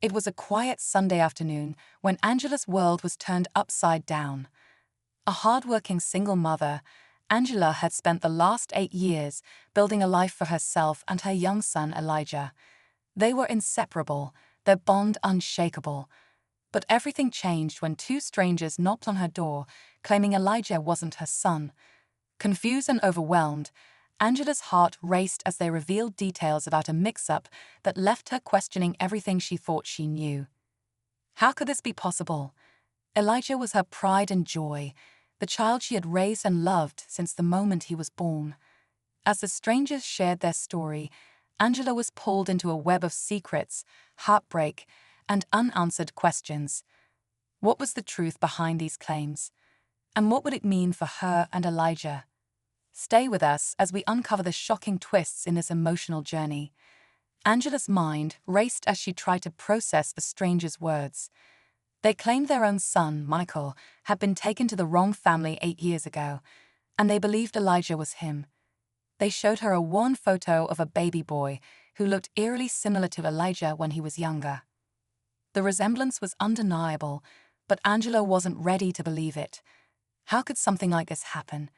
It was a quiet Sunday afternoon when Angela's world was turned upside down. A hard-working single mother, Angela had spent the last 8 years building a life for herself and her young son Elijah. They were inseparable, their bond unshakable. But everything changed when two strangers knocked on her door, claiming Elijah wasn't her son. Confused and overwhelmed, Angela's heart raced as they revealed details about a mix-up that left her questioning everything she thought she knew. How could this be possible? Elijah was her pride and joy, the child she had raised and loved since the moment he was born. As the strangers shared their story, Angela was pulled into a web of secrets, heartbreak, and unanswered questions. What was the truth behind these claims? And what would it mean for her and Elijah? Stay with us as we uncover the shocking twists in this emotional journey. Angela's mind raced as she tried to process the strangers' words. They claimed their own son, Michael, had been taken to the wrong family 8 years ago, and they believed Elijah was him. They showed her a worn photo of a baby boy who looked eerily similar to Elijah when he was younger. The resemblance was undeniable, but Angela wasn't ready to believe it. How could something like this happen?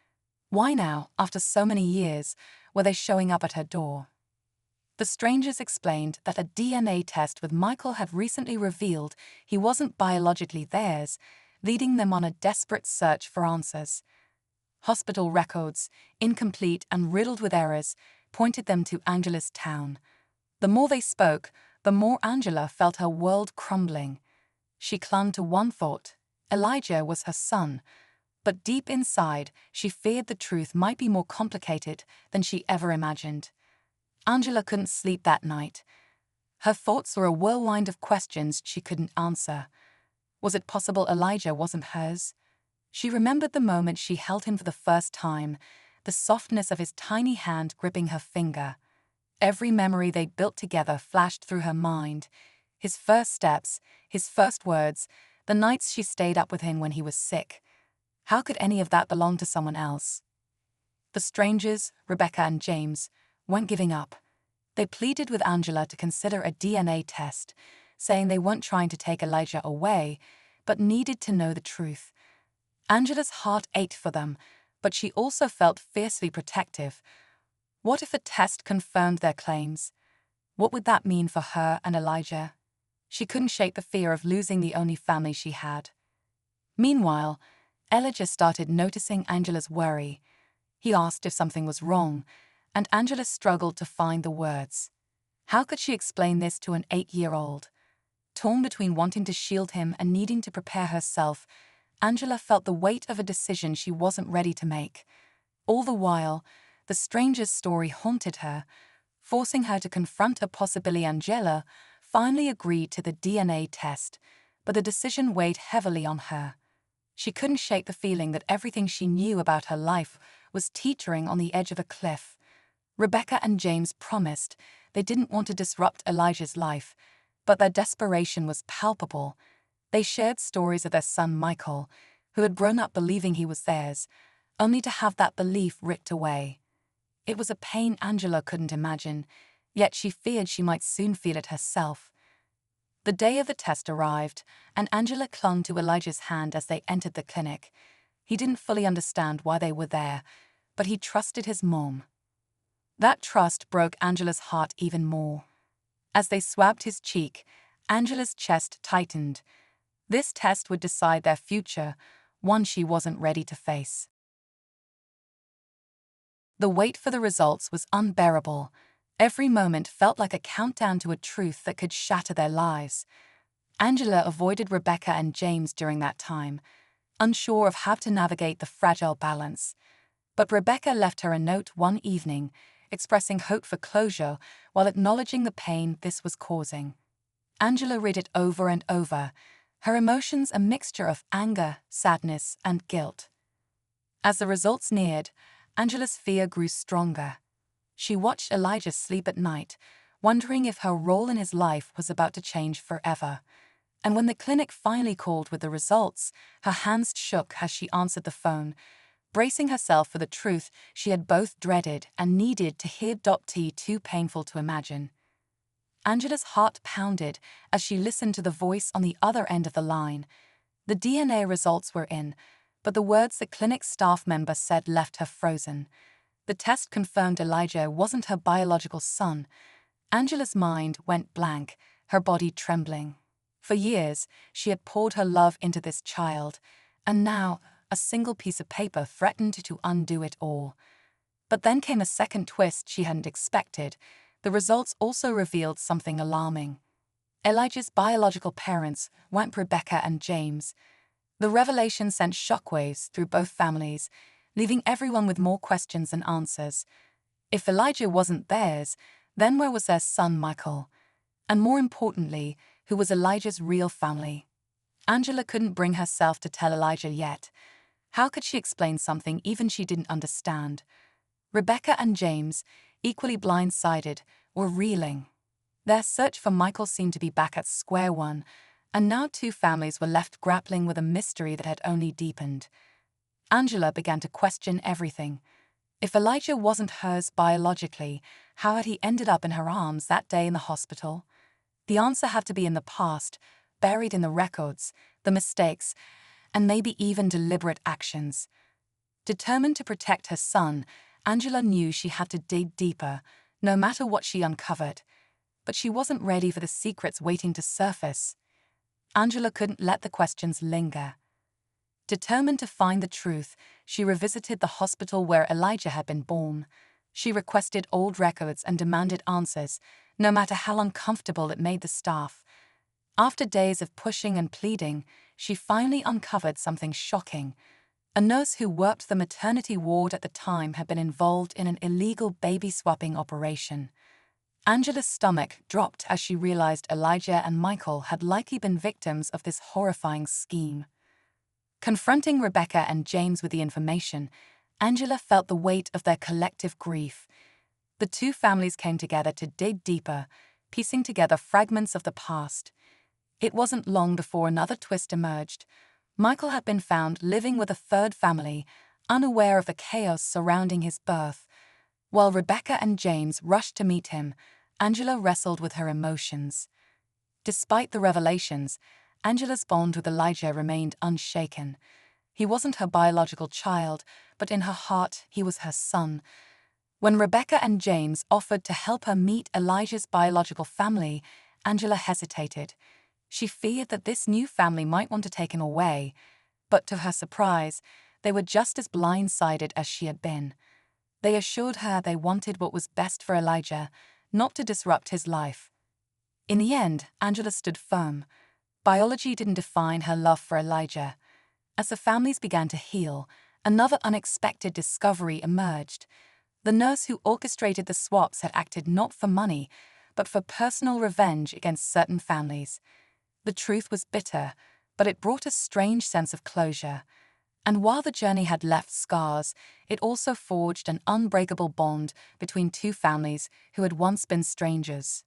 Why now, after so many years, were they showing up at her door? The strangers explained that a DNA test with Michael had recently revealed he wasn't biologically theirs, leading them on a desperate search for answers. Hospital records, incomplete and riddled with errors, pointed them to Angela's town. The more they spoke, the more Angela felt her world crumbling. She clung to one thought: Elijah was her son. But deep inside, she feared the truth might be more complicated than she ever imagined. Angela couldn't sleep that night. Her thoughts were a whirlwind of questions she couldn't answer. Was it possible Elijah wasn't hers? She remembered the moment she held him for the first time, the softness of his tiny hand gripping her finger. Every memory they built together flashed through her mind. His first steps, his first words, the nights she stayed up with him when he was sick. How could any of that belong to someone else? The strangers, Rebecca and James, weren't giving up. They pleaded with Angela to consider a DNA test, saying they weren't trying to take Elijah away, but needed to know the truth. Angela's heart ached for them, but she also felt fiercely protective. What if a test confirmed their claims? What would that mean for her and Elijah? She couldn't shake the fear of losing the only family she had. Meanwhile, Elijah started noticing Angela's worry. He asked if something was wrong, and Angela struggled to find the words. How could she explain this to an 8-year-old? Torn between wanting to shield him and needing to prepare herself, Angela felt the weight of a decision she wasn't ready to make. All the while, the stranger's story haunted her, forcing her to confront a possibility. Angela finally agreed to the DNA test, but the decision weighed heavily on her. She couldn't shake the feeling that everything she knew about her life was teetering on the edge of a cliff. Rebecca and James promised they didn't want to disrupt Elijah's life, but their desperation was palpable. They shared stories of their son Michael, who had grown up believing he was theirs, only to have that belief ripped away. It was a pain Angela couldn't imagine, yet she feared she might soon feel it herself. The day of the test arrived, and Angela clung to Elijah's hand as they entered the clinic. He didn't fully understand why they were there, but he trusted his mom. That trust broke Angela's heart even more. As they swabbed his cheek, Angela's chest tightened. This test would decide their future, one she wasn't ready to face. The wait for the results was unbearable. Every moment felt like a countdown to a truth that could shatter their lives. Angela avoided Rebecca and James during that time, unsure of how to navigate the fragile balance. But Rebecca left her a note one evening, expressing hope for closure while acknowledging the pain this was causing. Angela read it over and over, her emotions a mixture of anger, sadness, and guilt. As the results neared, Angela's fear grew stronger. She watched Elijah sleep at night, wondering if her role in his life was about to change forever. And when the clinic finally called with the results, her hands shook as she answered the phone, bracing herself for the truth she had both dreaded and needed to hear. Too painful to imagine. Angela's heart pounded as she listened to the voice on the other end of the line. The DNA results were in, but the words the clinic staff member said left her frozen. The test confirmed Elijah wasn't her biological son. Angela's mind went blank, her body trembling. For years, she had poured her love into this child, and now a single piece of paper threatened to undo it all. But then came a second twist she hadn't expected. The results also revealed something alarming. Elijah's biological parents weren't Rebecca and James. The revelation sent shockwaves through both families, leaving everyone with more questions than answers. If Elijah wasn't theirs, then where was their son Michael? And more importantly, who was Elijah's real family? Angela couldn't bring herself to tell Elijah yet. How could she explain something even she didn't understand? Rebecca and James, equally blindsided, were reeling. Their search for Michael seemed to be back at square one, and now two families were left grappling with a mystery that had only deepened. Angela began to question everything. If Elijah wasn't hers biologically, how had he ended up in her arms that day in the hospital? The answer had to be in the past, buried in the records, the mistakes, and maybe even deliberate actions. Determined to protect her son, Angela knew she had to dig deeper, no matter what she uncovered. But she wasn't ready for the secrets waiting to surface. Angela couldn't let the questions linger. Determined to find the truth, she revisited the hospital where Elijah had been born. She requested old records and demanded answers, no matter how uncomfortable it made the staff. After days of pushing and pleading, she finally uncovered something shocking. A nurse who worked the maternity ward at the time had been involved in an illegal baby-swapping operation. Angela's stomach dropped as she realized Elijah and Michael had likely been victims of this horrifying scheme. Confronting Rebecca and James with the information, Angela felt the weight of their collective grief. The two families came together to dig deeper, piecing together fragments of the past. It wasn't long before another twist emerged. Michael had been found living with a third family, unaware of the chaos surrounding his birth. While Rebecca and James rushed to meet him, Angela wrestled with her emotions. Despite the revelations, Angela's bond with Elijah remained unshaken. He wasn't her biological child, but in her heart, he was her son. When Rebecca and James offered to help her meet Elijah's biological family, Angela hesitated. She feared that this new family might want to take him away, but to her surprise, they were just as blindsided as she had been. They assured her they wanted what was best for Elijah, not to disrupt his life. In the end, Angela stood firm. Biology didn't define her love for Elijah. As the families began to heal, another unexpected discovery emerged. The nurse who orchestrated the swaps had acted not for money, but for personal revenge against certain families. The truth was bitter, but it brought a strange sense of closure. And while the journey had left scars, it also forged an unbreakable bond between two families who had once been strangers.